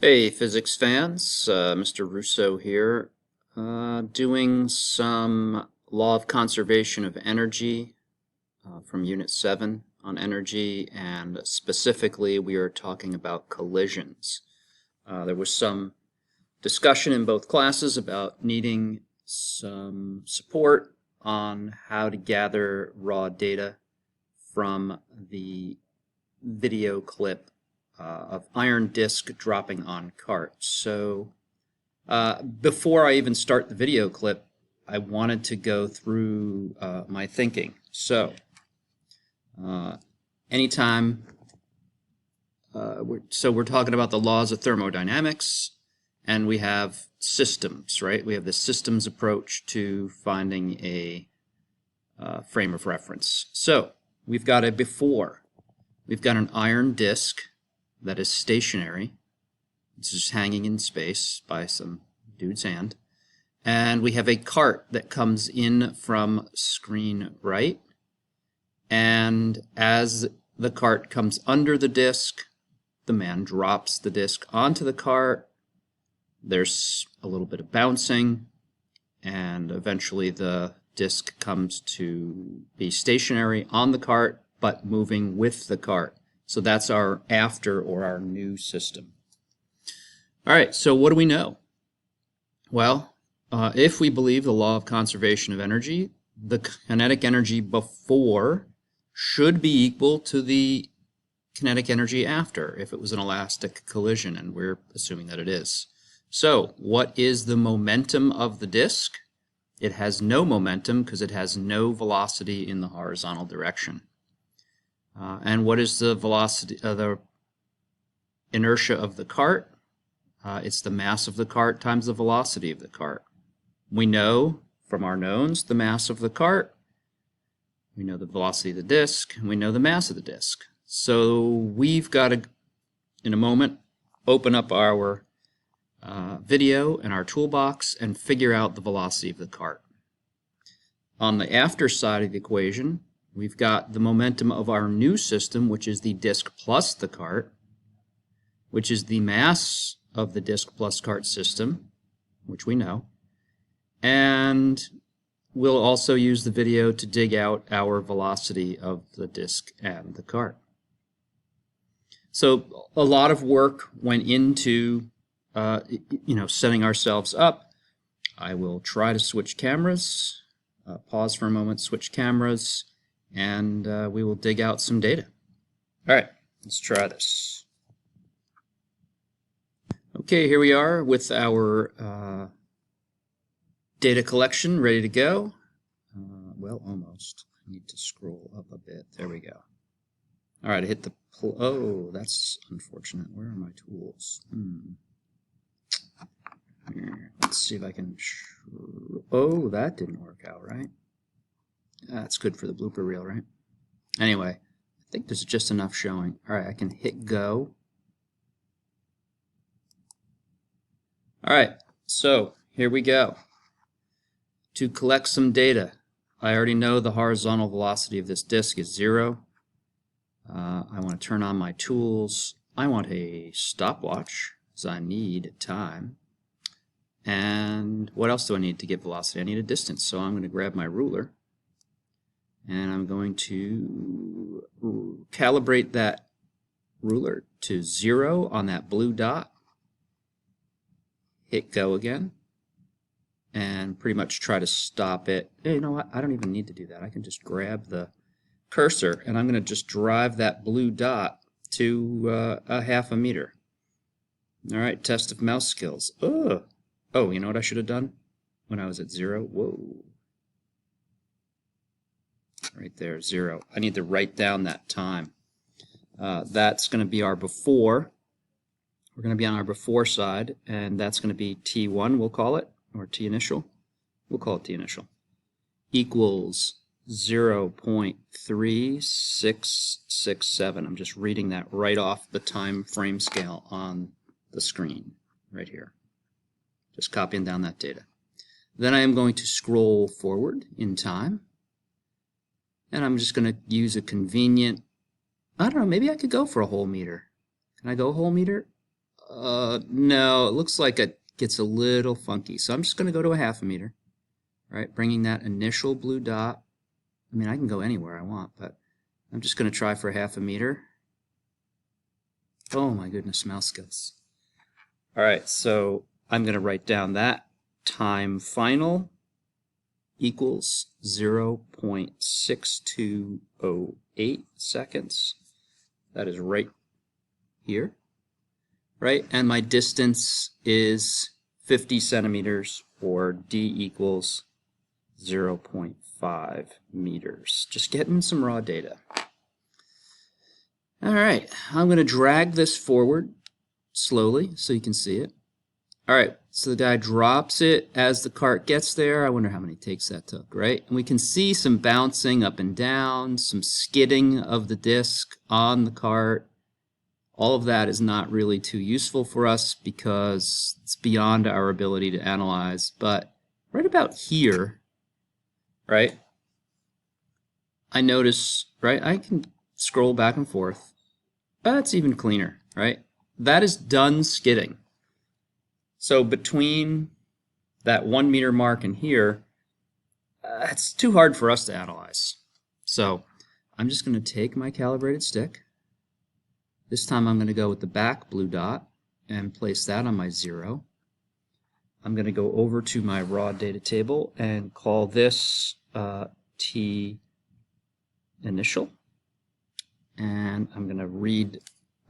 Hey, physics fans, Mr. Russo here, doing some law of conservation of energy from Unit 7 on energy, and specifically we are talking about collisions. There was some discussion in both classes about needing some support on how to gather raw data from the video clip of iron disc dropping on cart. So before I even start the video clip, I wanted to go through my thinking. So anytime, we're talking about the laws of thermodynamics, and we have systems, right? We have the systems approach to finding a frame of reference. So we've got a before. We've got an iron disc that is stationary. It's just hanging in space by some dude's hand. And we have a cart that comes in from screen right. And as the cart comes under the disc, the man drops the disc onto the cart. There's a little bit of bouncing, and eventually the disc comes to be stationary on the cart, but moving with the cart. So that's our after or our new system. All right, so what do we know? Well, if we believe the law of conservation of energy, the kinetic energy before should be equal to the kinetic energy after if it was an elastic collision, and we're assuming that it is. So what is the momentum of the disk? It has no momentum because it has no velocity in the horizontal direction. And what is the velocity, the inertia of the cart? It's the mass of the cart times the velocity of the cart. We know from our knowns the mass of the cart, we know the velocity of the disk, and we know the mass of the disk. So we've got to, in a moment, open up our video and our toolbox and figure out the velocity of the cart. On the after side of the equation, we've got the momentum of our new system, which is the disk plus the cart, which is the mass of the disk plus cart system, which we know. And we'll also use the video to dig out our velocity of the disk and the cart. So a lot of work went into setting ourselves up. I will try to switch cameras, pause for a moment, switch cameras, and we will dig out some data. All right, let's try this. Okay, here we are with our data collection ready to go. Well, almost. I need to scroll up a bit. There we go. All right, I hit the oh, that's unfortunate. Where are my tools? Let's see if I can. Oh, that didn't work out right. That's good for the blooper reel, right? Anyway, I think there's just enough showing. All right, I can hit go. All right, so here we go. To collect some data, I already know the horizontal velocity of this disk is 0. I want to turn on my tools. I want a stopwatch, because I need time. And what else do I need to get velocity? I need a distance, so I'm going to grab my ruler. And I'm going to calibrate that ruler to 0 on that blue dot. Hit go again. And pretty much try to stop it. Hey, you know what? I don't even need to do that. I can just grab the cursor, and I'm going to just drive that blue dot to a half a meter. All right, test of mouse skills. Oh, you know what I should have done when I was at 0? Whoa. Right there, 0. I need to write down that time. That's going to be our before. We're going to be on our before side, and that's going to be T1, we'll call it, or T initial. We'll call it T initial. Equals 0.3667. I'm just reading that right off the time frame scale on the screen right here. Just copying down that data. Then I am going to scroll forward in time. And I'm just going to use a convenient, I don't know, maybe I could go for a whole meter. Can I go a whole meter? No, it looks like it gets a little funky. So I'm just going to go to a half a meter, right? Bringing that initial blue dot. I mean, I can go anywhere I want, but I'm just going to try for a half a meter. Oh my goodness, mouse skills. All right, so I'm going to write down that time final equals 0.6208 seconds. That is right here, right? And my distance is 50 centimeters, or D equals 0.5 meters. Just getting some raw data. All right, I'm going to drag this forward slowly so you can see it. All right, so the guy drops it as the cart gets there. I wonder how many takes that took, right? And we can see some bouncing up and down, some skidding of the disc on the cart. All of that is not really too useful for us because it's beyond our ability to analyze. But right about here, right, I notice, right, I can scroll back and forth. That's even cleaner, right? That is done skidding. So between that 1 meter mark and here, it's too hard for us to analyze. So I'm just going to take my calibrated stick. This time I'm going to go with the back blue dot and place that on my 0. I'm going to go over to my raw data table and call this T initial. And I'm going to read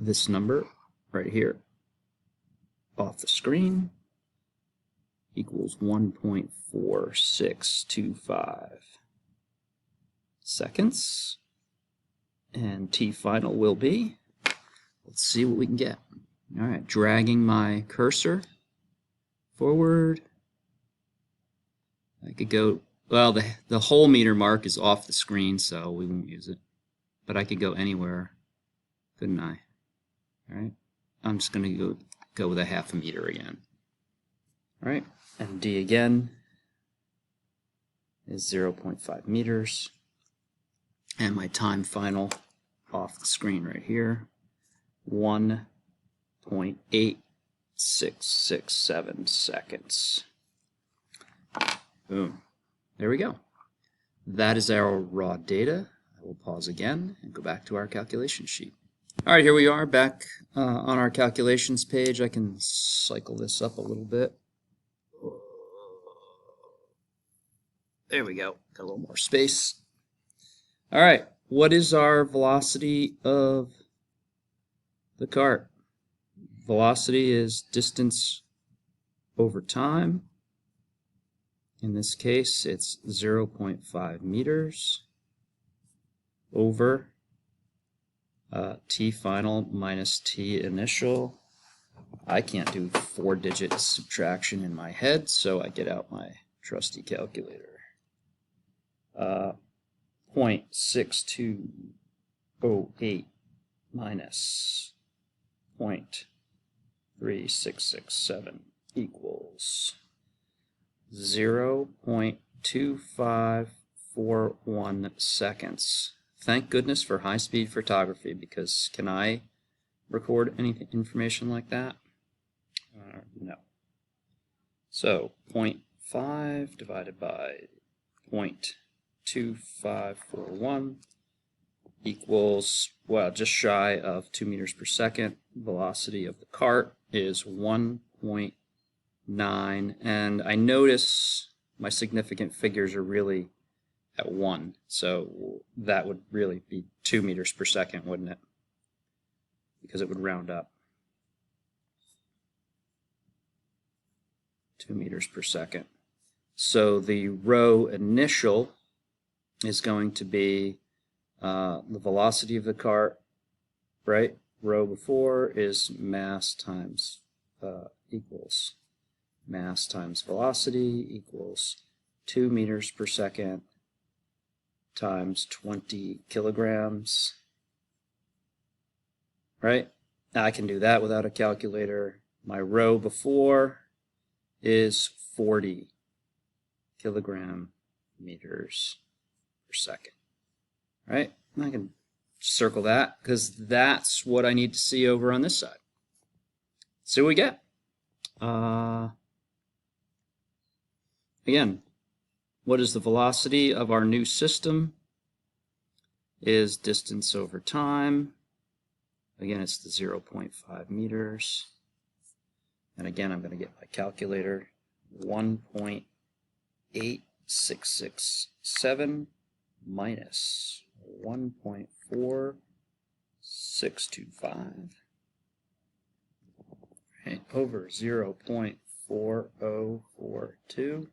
this number right here off the screen, equals 1.4625 seconds. And T final will be, let's see what we can get. All right, dragging my cursor forward. I could go, well, the whole meter mark is off the screen, so we won't use it. But I could go anywhere, couldn't I? All right, I'm just going to go with a half a meter again. All right, and D again is 0.5 meters. And my time final off the screen right here, 1.8667 seconds. Boom. There we go. That is our raw data. I will pause again and go back to our calculation sheet. All right, here we are back on our calculations page. I can cycle this up a little bit. There we go. Got a little more space. All right, what is our velocity of the cart? Velocity is distance over time. In this case, it's 0.5 meters over T final minus T initial. I can't do 4-digit subtraction in my head, so I get out my trusty calculator. 0.6208 minus 0.3667 equals 0.2541 seconds. Thank goodness for high-speed photography, because can I record any information like that? No. So 0.5 divided by 0.2541 equals, well, just shy of 2 meters per second. Velocity of the cart is 1.9, and I notice my significant figures are really at 1, so that would really be 2 meters per second, wouldn't it? Because it would round up. 2 meters per second. So the rho initial is going to be the velocity of the cart, right? Rho before is mass times equals mass times velocity equals 2 meters per second times 20 kilograms, right? Now I can do that without a calculator. My rho before is 40 kilogram meters per second, right? And I can circle that because that's what I need to see over on this side. see what we get. Again, what is the velocity of our new system? Is distance over time. Again, it's the 0.5 meters. And again, I'm going to get my calculator. 1.8667 minus 1.4625 over 0.4042.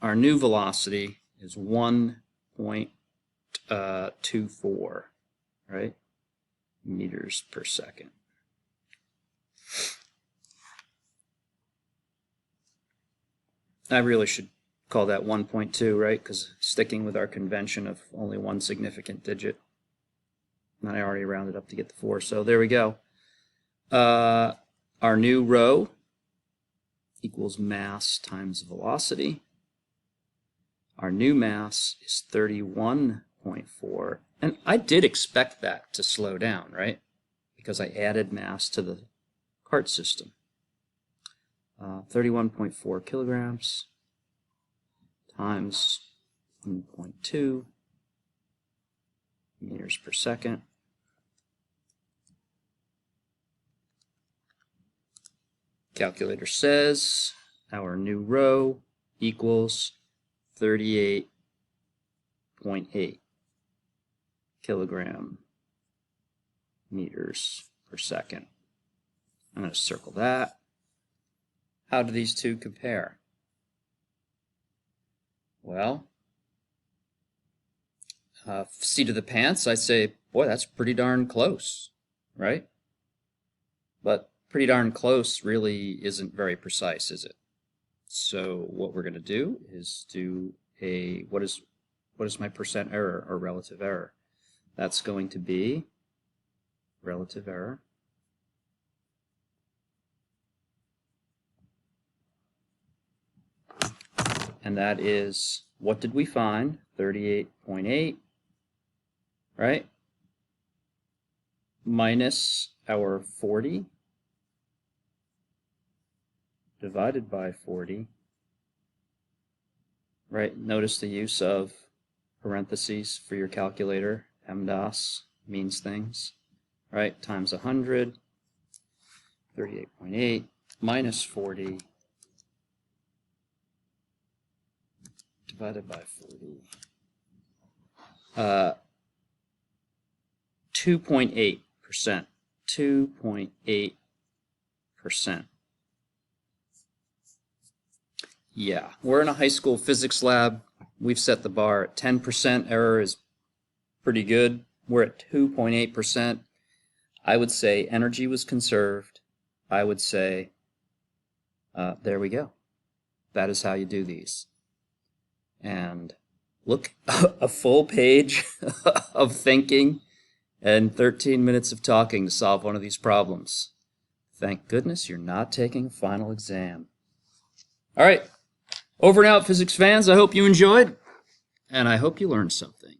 Our new velocity is 1.24, right? Meters per second. I really should call that 1.2, right? Because sticking with our convention of only one significant digit. And I already rounded up to get the 4, so there we go. Our new rho equals mass times velocity. Our new mass is 31.4, and I did expect that to slow down, right? Because I added mass to the cart system. 31.4 kilograms times 1.2 meters per second. Calculator says our new rho equals 38.8 kilogram meters per second. I'm going to circle that. How do these two compare? Well, seat of the pants, I say, boy, that's pretty darn close, right? But pretty darn close really isn't very precise, is it? So what we're going to do is do a, what is my percent error or relative error? That's going to be relative error. And that is, what did we find? 38.8, right? Minus our 40 divided by 40, right? Notice the use of parentheses for your calculator. MDOS means things, right? Times 100, 38.8 minus 40 divided by 40. 2.8%. 2.8%. Yeah, we're in a high school physics lab. We've set the bar at 10%. Error is pretty good. We're at 2.8%. I would say energy was conserved. I would say, there we go. That is how you do these. And look, a full page of thinking and 13 minutes of talking to solve one of these problems. Thank goodness you're not taking a final exam. All right, over and out, physics fans. I hope you enjoyed, and I hope you learned something.